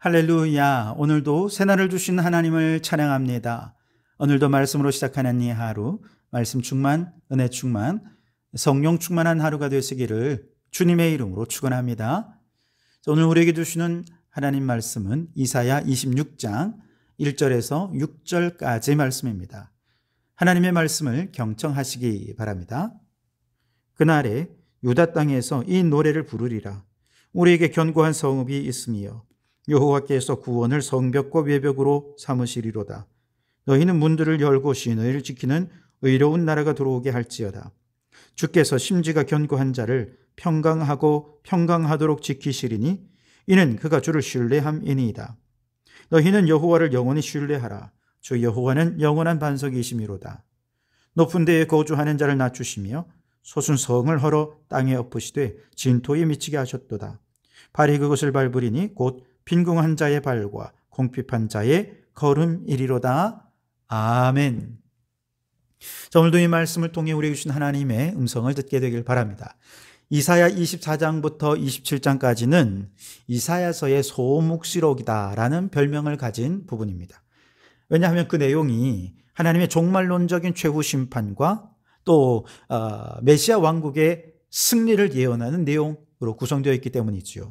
할렐루야. 오늘도 새날을 주신 하나님을 찬양합니다. 오늘도 말씀으로 시작하는 이 하루, 말씀 충만, 은혜 충만, 성령 충만한 하루가 되시기를 주님의 이름으로 축원합니다. 오늘 우리에게 주시는 하나님 말씀은 이사야 26장 1절에서 6절까지 말씀입니다. 하나님의 말씀을 경청하시기 바랍니다. 그날에 유다 땅에서 이 노래를 부르리라. 우리에게 견고한 성읍이 있으며 여호와께서 구원을 성벽과 외벽으로 삼으시리로다. 너희는 문들을 열고 신의를 지키는 의로운 나라가 들어오게 할지어다. 주께서 심지가 견고한 자를 평강하고 평강하도록 지키시리니 이는 그가 주를 신뢰함이니이다. 너희는 여호와를 영원히 신뢰하라. 주 여호와는 영원한 반석이시미로다. 높은 데에 거주하는 자를 낮추시며 솟은 성을 헐어 땅에 엎으시되 진토에 미치게 하셨도다. 발이 그것을 밟으리니 곧 빈궁한 자의 발과 궁핍한 자의 걸음이리로다. 아멘. 자, 오늘도 이 말씀을 통해 우리에게 주신 하나님의 음성을 듣게 되길 바랍니다. 이사야 24장부터 27장까지는 이사야서의 소묵시록이다라는 별명을 가진 부분입니다. 왜냐하면 그 내용이 하나님의 종말론적인 최후 심판과 또 메시아 왕국의 승리를 예언하는 내용으로 구성되어 있기 때문이지요.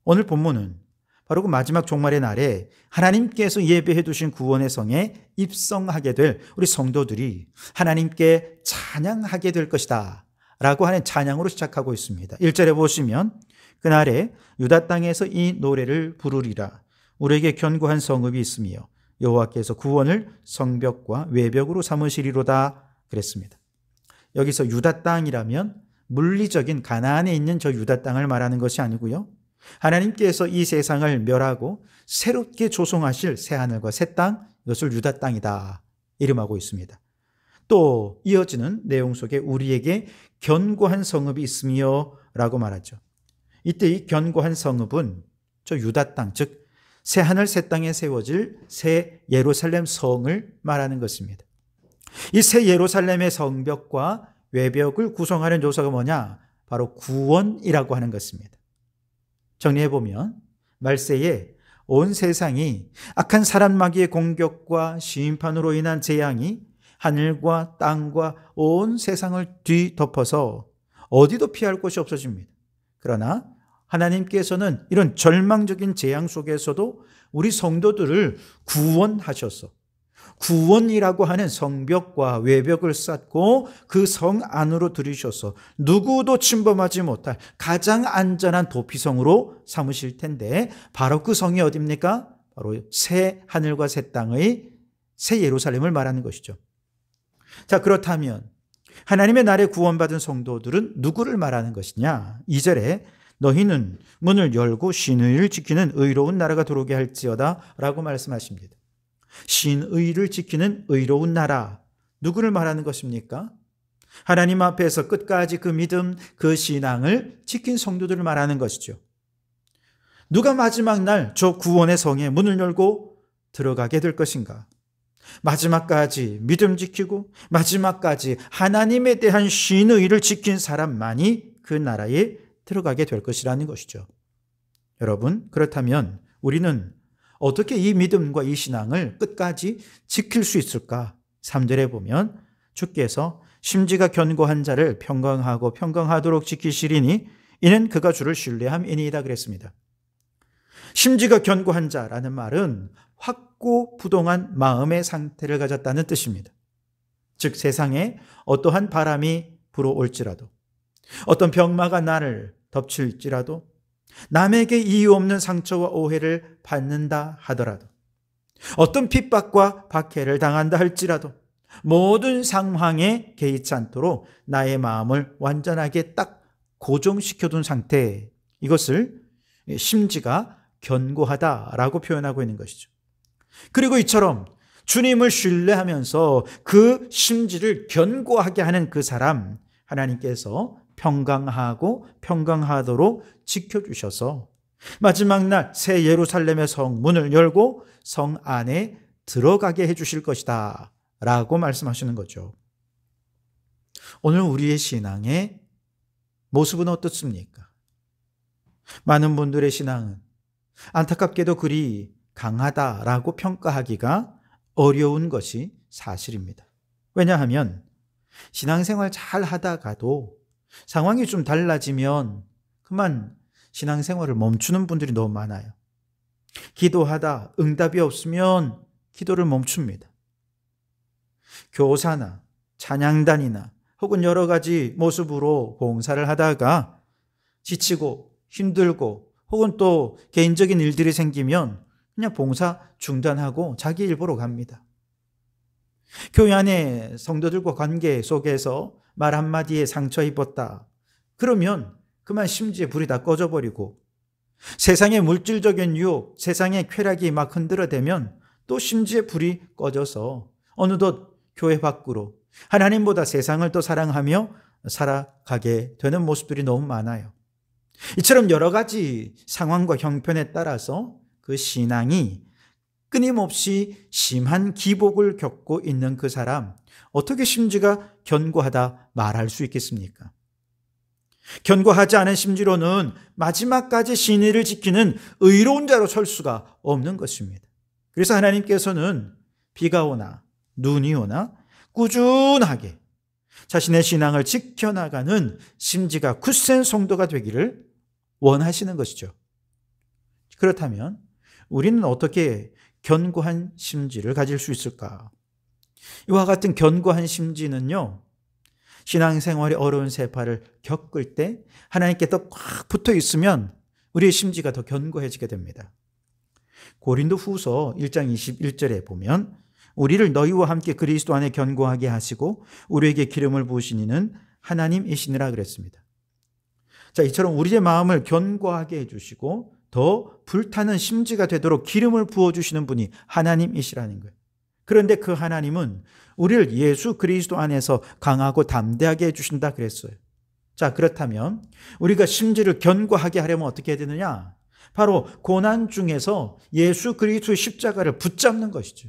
오늘 본문은 바로 그 마지막 종말의 날에 하나님께서 예배해 두신 구원의 성에 입성하게 될 우리 성도들이 하나님께 찬양하게 될 것이다 라고 하는 찬양으로 시작하고 있습니다. 1절에 보시면 그날에 유다 땅에서 이 노래를 부르리라. 우리에게 견고한 성읍이 있으며 여호와께서 구원을 성벽과 외벽으로 삼으시리로다 그랬습니다. 여기서 유다 땅이라면 물리적인 가나안에 있는 저 유다 땅을 말하는 것이 아니고요. 하나님께서 이 세상을 멸하고 새롭게 조성하실 새하늘과 새 땅, 이것을 유다 땅이다 이름하고 있습니다. 또 이어지는 내용 속에 우리에게 견고한 성읍이 있으며 라고 말하죠. 이때 이 견고한 성읍은 저 유다 땅, 즉 새하늘 새 땅에 세워질 새 예루살렘 성을 말하는 것입니다. 이 새 예루살렘의 성벽과 외벽을 구성하는 요소가 뭐냐? 바로 구원이라고 하는 것입니다. 정리해보면 말세에 온 세상이 악한 사람 마귀의 공격과 심판으로 인한 재앙이 하늘과 땅과 온 세상을 뒤덮어서 어디도 피할 곳이 없어집니다. 그러나 하나님께서는 이런 절망적인 재앙 속에서도 우리 성도들을 구원하셔서 구원이라고 하는 성벽과 외벽을 쌓고 그 성 안으로 들이셔서 누구도 침범하지 못할 가장 안전한 도피성으로 삼으실 텐데 바로 그 성이 어디입니까? 바로 새 하늘과 새 땅의 새 예루살렘을 말하는 것이죠. 자, 그렇다면 하나님의 나라에 구원받은 성도들은 누구를 말하는 것이냐? 2절에 너희는 문을 열고 신의를 지키는 의로운 나라가 들어오게 할지어다 라고 말씀하십니다. 신의를 지키는 의로운 나라, 누구를 말하는 것입니까? 하나님 앞에서 끝까지 그 믿음, 그 신앙을 지킨 성도들을 말하는 것이죠. 누가 마지막 날 저 구원의 성에 문을 열고 들어가게 될 것인가? 마지막까지 믿음 지키고 마지막까지 하나님에 대한 신의를 지킨 사람만이 그 나라에 들어가게 될 것이라는 것이죠. 여러분, 그렇다면 우리는 어떻게 이 믿음과 이 신앙을 끝까지 지킬 수 있을까? 3절에 보면 주께서 심지가 견고한 자를 평강하고 평강하도록 지키시리니 이는 그가 주를 신뢰함이니이다 그랬습니다. 심지가 견고한 자라는 말은 확고부동한 마음의 상태를 가졌다는 뜻입니다. 즉 세상에 어떠한 바람이 불어올지라도 어떤 병마가 나를 덮칠지라도 남에게 이유 없는 상처와 오해를 받는다 하더라도 어떤 핍박과 박해를 당한다 할지라도 모든 상황에 개의치 않도록 나의 마음을 완전하게 딱 고정시켜둔 상태, 이것을 심지가 견고하다라고 표현하고 있는 것이죠. 그리고 이처럼 주님을 신뢰하면서 그 심지를 견고하게 하는 그 사람, 하나님께서 평강하고 평강하도록 지켜주셔서 마지막 날 새 예루살렘의 성 문을 열고 성 안에 들어가게 해주실 것이다 라고 말씀하시는 거죠. 오늘 우리의 신앙의 모습은 어떻습니까? 많은 분들의 신앙은 안타깝게도 그리 강하다라고 평가하기가 어려운 것이 사실입니다. 왜냐하면 신앙생활 잘 하다가도 상황이 좀 달라지면 그만 신앙생활을 멈추는 분들이 너무 많아요. 기도하다 응답이 없으면 기도를 멈춥니다. 교사나 찬양단이나 혹은 여러 가지 모습으로 봉사를 하다가 지치고 힘들고 혹은 또 개인적인 일들이 생기면 그냥 봉사 중단하고 자기 일보로 갑니다. 교회 안에 성도들과 관계 속에서 말 한마디에 상처 입었다. 그러면 그만 심지에 불이 다 꺼져버리고 세상의 물질적인 유혹, 세상의 쾌락이 막 흔들어대면 또 심지에 불이 꺼져서 어느덧 교회 밖으로 하나님보다 세상을 더 사랑하며 살아가게 되는 모습들이 너무 많아요. 이처럼 여러 가지 상황과 형편에 따라서 그 신앙이 끊임없이 심한 기복을 겪고 있는 그 사람, 어떻게 심지가 견고하다 말할 수 있겠습니까? 견고하지 않은 심지로는 마지막까지 신의를 지키는 의로운 자로 설 수가 없는 것입니다. 그래서 하나님께서는 비가 오나 눈이 오나 꾸준하게 자신의 신앙을 지켜나가는 심지가 굳센 성도가 되기를 원하시는 것이죠. 그렇다면 우리는 어떻게 견고한 심지를 가질 수 있을까? 이와 같은 견고한 심지는요, 신앙생활의 어려운 세파를 겪을 때 하나님께 더 꽉 붙어 있으면 우리의 심지가 더 견고해지게 됩니다. 고린도 후서 1장 21절에 보면 우리를 너희와 함께 그리스도 안에 견고하게 하시고 우리에게 기름을 부으신 이는 하나님이시니라 그랬습니다. 자, 이처럼 우리의 마음을 견고하게 해주시고 더 불타는 심지가 되도록 기름을 부어주시는 분이 하나님이시라는 거예요. 그런데 그 하나님은 우리를 예수 그리스도 안에서 강하고 담대하게 해주신다 그랬어요. 자, 그렇다면 우리가 심지를 견고하게 하려면 어떻게 해야 되느냐? 바로 고난 중에서 예수 그리스도의 십자가를 붙잡는 것이죠.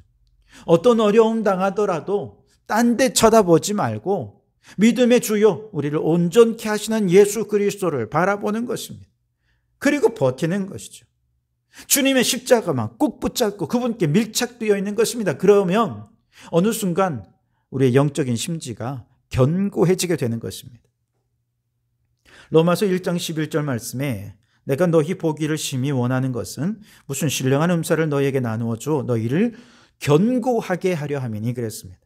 어떤 어려움 당하더라도 딴 데 쳐다보지 말고 믿음의 주요 우리를 온전케 하시는 예수 그리스도를 바라보는 것입니다. 그리고 버티는 것이죠. 주님의 십자가만 꼭 붙잡고 그분께 밀착되어 있는 것입니다. 그러면 어느 순간 우리의 영적인 심지가 견고해지게 되는 것입니다. 로마서 1장 11절 말씀에 내가 너희 보기를 심히 원하는 것은 무슨 신령한 음사를 너희에게 나누어 줘 너희를 견고하게 하려 함이니 그랬습니다.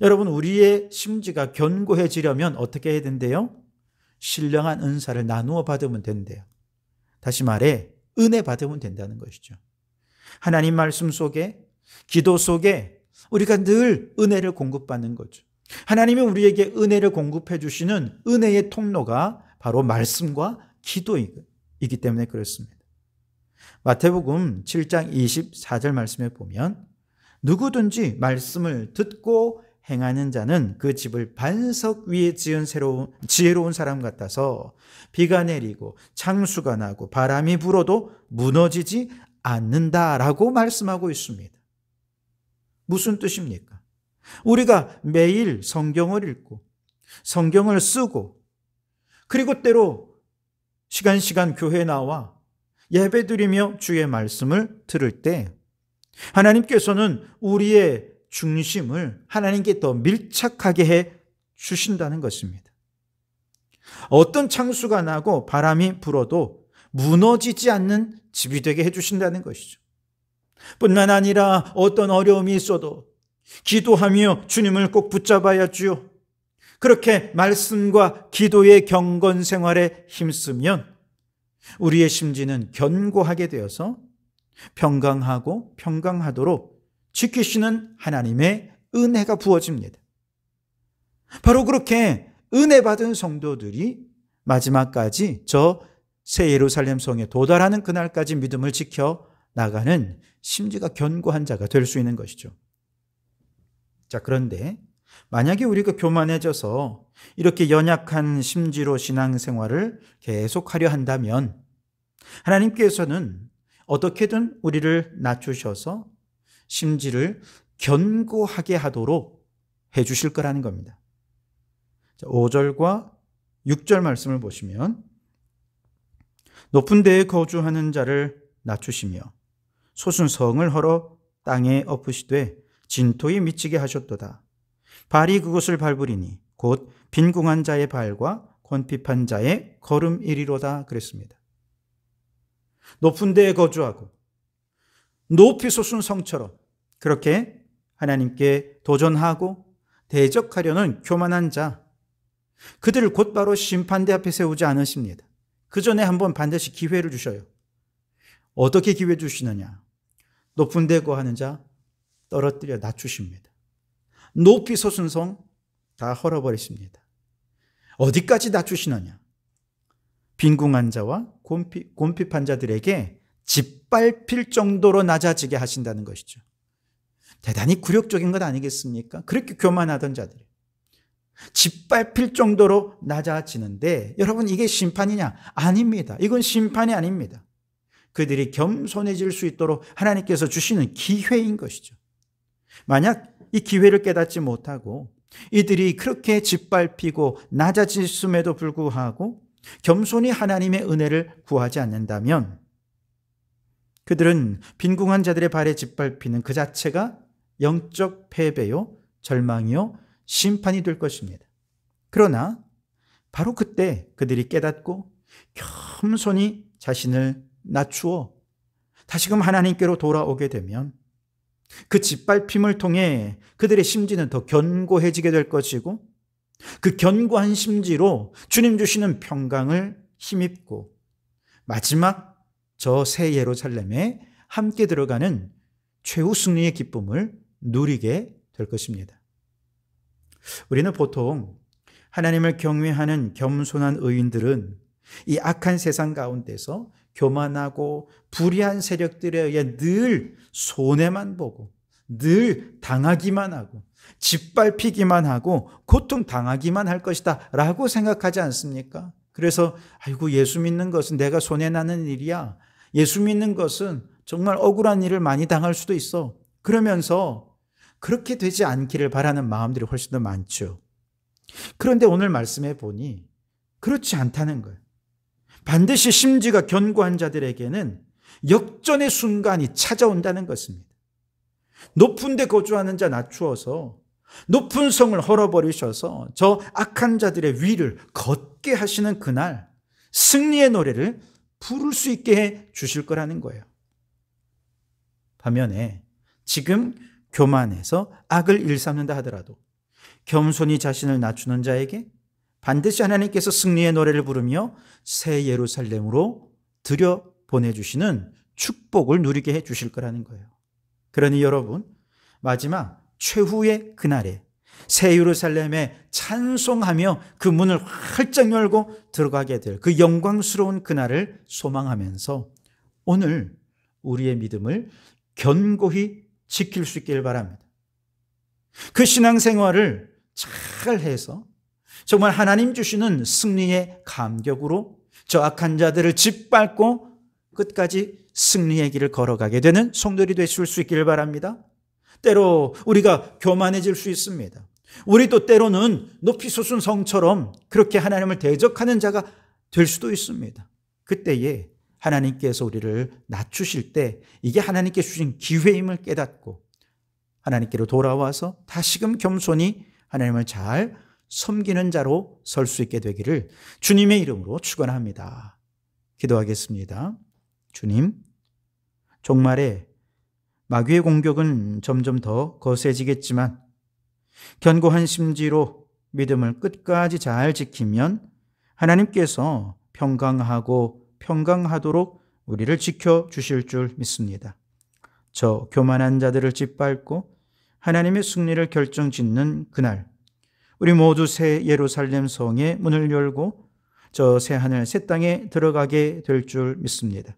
여러분, 우리의 심지가 견고해지려면 어떻게 해야 된대요? 신령한 은사를 나누어 받으면 된대요. 다시 말해 은혜 받으면 된다는 것이죠. 하나님 말씀 속에, 기도 속에 우리가 늘 은혜를 공급받는 거죠. 하나님이 우리에게 은혜를 공급해 주시는 은혜의 통로가 바로 말씀과 기도이기 때문에 그렇습니다. 마태복음 7장 24절 말씀에 보면 누구든지 말씀을 듣고 행하는 자는 그 집을 반석 위에 지은 지혜로운 사람 같아서 비가 내리고 창수가 나고 바람이 불어도 무너지지 않는다라고 말씀하고 있습니다. 무슨 뜻입니까? 우리가 매일 성경을 읽고 성경을 쓰고 그리고 때로 시간 교회에 나와 예배드리며 주의 말씀을 들을 때 하나님께서는 우리의 중심을 하나님께 더 밀착하게 해 주신다는 것입니다. 어떤 창수가 나고 바람이 불어도 무너지지 않는 집이 되게 해 주신다는 것이죠. 뿐만 아니라 어떤 어려움이 있어도 기도하며 주님을 꼭 붙잡아야 주요. 그렇게 말씀과 기도의 경건 생활에 힘쓰면 우리의 심지는 견고하게 되어서 평강하도록 지키시는 하나님의 은혜가 부어집니다. 바로 그렇게 은혜 받은 성도들이 마지막까지 저 새 예루살렘 성에 도달하는 그날까지 믿음을 지켜 나가는 심지가 견고한 자가 될 수 있는 것이죠. 자, 그런데 만약에 우리가 교만해져서 이렇게 연약한 심지로 신앙생활을 계속하려 한다면 하나님께서는 어떻게든 우리를 낮추셔서 심지를 견고하게 하도록 해주실 거라는 겁니다. 5절과 6절 말씀을 보시면 높은 데에 거주하는 자를 낮추시며 소순성을 헐어 땅에 엎으시되 진토에 미치게 하셨도다. 발이 그곳을 밟으리니 곧 빈궁한 자의 발과 권핍한 자의 걸음이리로다 그랬습니다. 높은 데에 거주하고 높이 솟은 성처럼 그렇게 하나님께 도전하고 대적하려는 교만한 자, 그들을 곧바로 심판대 앞에 세우지 않으십니다. 그 전에 한번 반드시 기회를 주셔요. 어떻게 기회 주시느냐? 높은 데 거하는 자 떨어뜨려 낮추십니다. 높이 솟은 성 다 헐어버리십니다. 어디까지 낮추시느냐? 빈궁한 자와 곰핍한 자들에게 짓밟힐 정도로 낮아지게 하신다는 것이죠. 대단히 굴욕적인 것 아니겠습니까? 그렇게 교만하던 자들이 짓밟힐 정도로 낮아지는데, 여러분, 이게 심판이냐? 아닙니다. 이건 심판이 아닙니다. 그들이 겸손해질 수 있도록 하나님께서 주시는 기회인 것이죠. 만약 이 기회를 깨닫지 못하고 이들이 그렇게 짓밟히고 낮아졌음에도 불구하고 겸손히 하나님의 은혜를 구하지 않는다면 그들은 빈궁한 자들의 발에 짓밟히는 그 자체가 영적 패배요, 절망이요, 심판이 될 것입니다. 그러나 바로 그때 그들이 깨닫고 겸손히 자신을 낮추어 다시금 하나님께로 돌아오게 되면 그 짓밟힘을 통해 그들의 심지는 더 견고해지게 될 것이고, 그 견고한 심지로 주님 주시는 평강을 힘입고 마지막 저 새 예루살렘에 함께 들어가는 최후 승리의 기쁨을 누리게 될 것입니다. 우리는 보통 하나님을 경외하는 겸손한 의인들은 이 악한 세상 가운데서 교만하고 불의한 세력들에 의해 늘 손해만 보고 늘 당하기만 하고 짓밟히기만 하고 고통당하기만 할 것이다 라고 생각하지 않습니까? 그래서 아이고, 예수 믿는 것은 내가 손해나는 일이야. 예수 믿는 것은 정말 억울한 일을 많이 당할 수도 있어. 그러면서 그렇게 되지 않기를 바라는 마음들이 훨씬 더 많죠. 그런데 오늘 말씀해 보니 그렇지 않다는 거예요. 반드시 심지가 견고한 자들에게는 역전의 순간이 찾아온다는 것입니다. 높은 데 거주하는 자 낮추어서 높은 성을 헐어버리셔서 저 악한 자들의 위를 걷게 하시는 그날 승리의 노래를 부를 수 있게 해 주실 거라는 거예요. 반면에 지금 교만해서 악을 일삼는다 하더라도 겸손히 자신을 낮추는 자에게 반드시 하나님께서 승리의 노래를 부르며 새 예루살렘으로 들여 보내주시는 축복을 누리게 해 주실 거라는 거예요. 그러니 여러분, 마지막 최후의 그날에 새 예루살렘에 찬송하며 그 문을 활짝 열고 들어가게 될 그 영광스러운 그날을 소망하면서 오늘 우리의 믿음을 견고히 지킬 수 있길 바랍니다. 그 신앙생활을 잘 해서 정말 하나님 주시는 승리의 감격으로 저 악한 자들을 짓밟고 끝까지 승리의 길을 걸어가게 되는 성도들이 되실 수 있기를 바랍니다. 때로 우리가 교만해질 수 있습니다. 우리도 때로는 높이 솟은 성처럼 그렇게 하나님을 대적하는 자가 될 수도 있습니다. 그때에 하나님께서 우리를 낮추실 때 이게 하나님께 주신 기회임을 깨닫고 하나님께로 돌아와서 다시금 겸손히 하나님을 잘 섬기는 자로 설 수 있게 되기를 주님의 이름으로 축원합니다. 기도하겠습니다. 주님, 종말에 마귀의 공격은 점점 더 거세지겠지만 견고한 심지로 믿음을 끝까지 잘 지키면 하나님께서 평강하도록 우리를 지켜주실 줄 믿습니다. 저 교만한 자들을 짓밟고 하나님의 승리를 결정짓는 그날, 우리 모두 새 예루살렘 성의 문을 열고 저 새 하늘 새 땅에 들어가게 될 줄 믿습니다.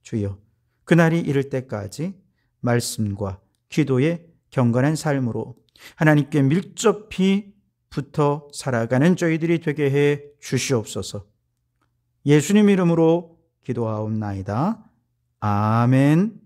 주여, 그날이 이를 때까지 말씀과 기도의 경건한 삶으로 하나님께 밀접히 붙어 살아가는 저희들이 되게 해 주시옵소서. 예수님 이름으로 기도하옵나이다. 아멘.